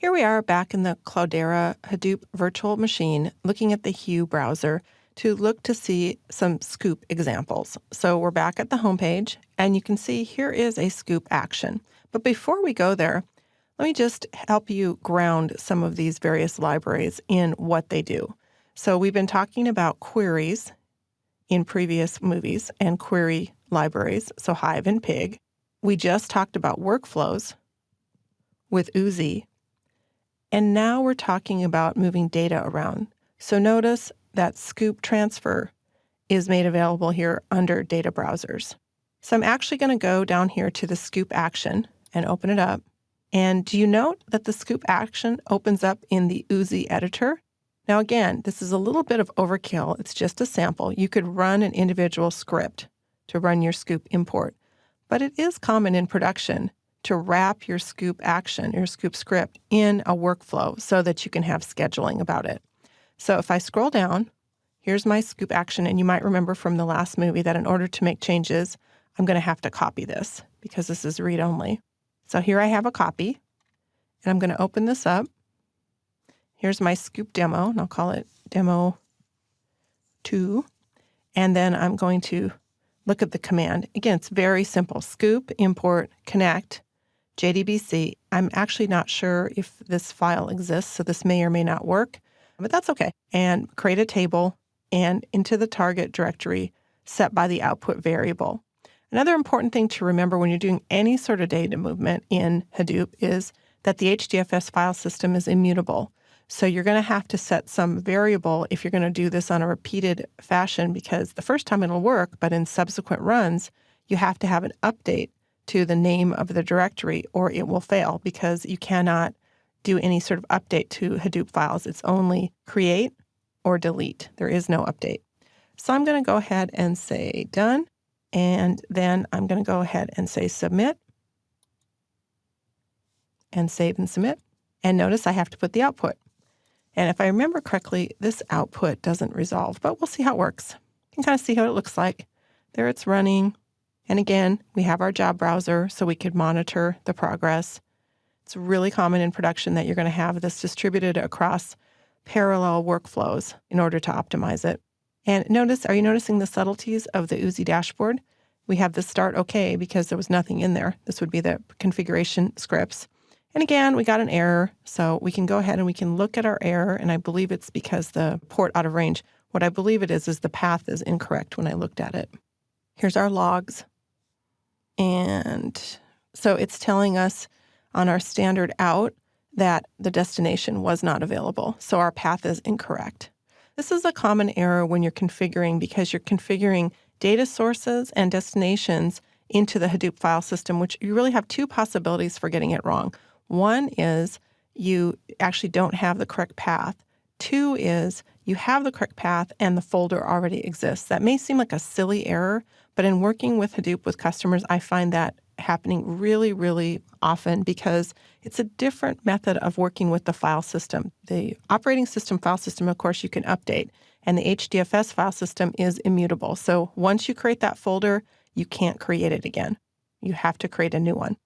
Here we are back in the Cloudera Hadoop virtual machine looking at the Hue browser to look to see some Sqoop examples. So we're back at the homepage, and you can see here is a Sqoop action. But before we go there, let me just help you ground some of these various libraries in what they do. So we've been talking about queries in previous movies and query libraries, so Hive and Pig. We just talked about workflows with Oozie. And now we're talking about moving data around. So notice that Sqoop transfer is made available here under data browsers. So I'm actually going to go down here to the Sqoop action and open it up. And do you note that the Sqoop action opens up in the Oozie editor? Now again, this is a little bit of overkill. It's just a sample. You could run an individual script to run your Sqoop import. But it is common in production to wrap your Sqoop action, your Sqoop script, in a workflow so that you can have scheduling about it. So if I scroll down, here's my Sqoop action, and you might remember from the last movie that in order to make changes, I'm going to have to copy this because this is read-only. So here I have a copy, and I'm going to open this up. Here's my Sqoop demo, and I'll call it Demo 2. And then I'm going to look at the command. Again, it's very simple. Sqoop, import, connect, JDBC. I'm actually not sure if this file exists, so this may or may not work, but that's okay. And create a table and into the target directory set by the output variable. Another important thing to remember when you're doing any sort of data movement in Hadoop is that the HDFS file system is immutable. So you're going to have to set some variable if you're going to do this on a repeated fashion, because the first time it'll work, but in subsequent runs, you have to have an update to the name of the directory or it will fail because you cannot do any sort of update to Hadoop files. It's only create or delete. There is no update. So I'm going to go ahead and say done, and then I'm going to go ahead and say submit and save and submit. And notice I have to put the output. And if I remember correctly, this output doesn't resolve, but we'll see how it works. You can kind of see how it looks like. There it's running. And again, we have our job browser so we could monitor the progress. It's really common in production that you're going to have this distributed across parallel workflows in order to optimize it. And notice, are you noticing the subtleties of the Oozie dashboard? We have the start OK because there was nothing in there. This would be the configuration scripts. And again, we got an error, so we can go ahead and we can look at our error, and I believe it's because the port out of range. What I believe it is the path is incorrect when I looked at it. Here's our logs. And so it's telling us on our standard out that the destination was not available, so our path is incorrect. This is a common error when you're configuring because you're configuring data sources and destinations into the Hadoop file system, which you really have two possibilities for getting it wrong. One is you actually don't have the correct path. Two is you have the correct path and the folder already exists. That may seem like a silly error, but in working with Hadoop with customers, I find that happening really, really often because it's a different method of working with the file system. The operating system file system, of course, you can update, and the HDFS file system is immutable. So once you create that folder, you can't create it again. You have to create a new one.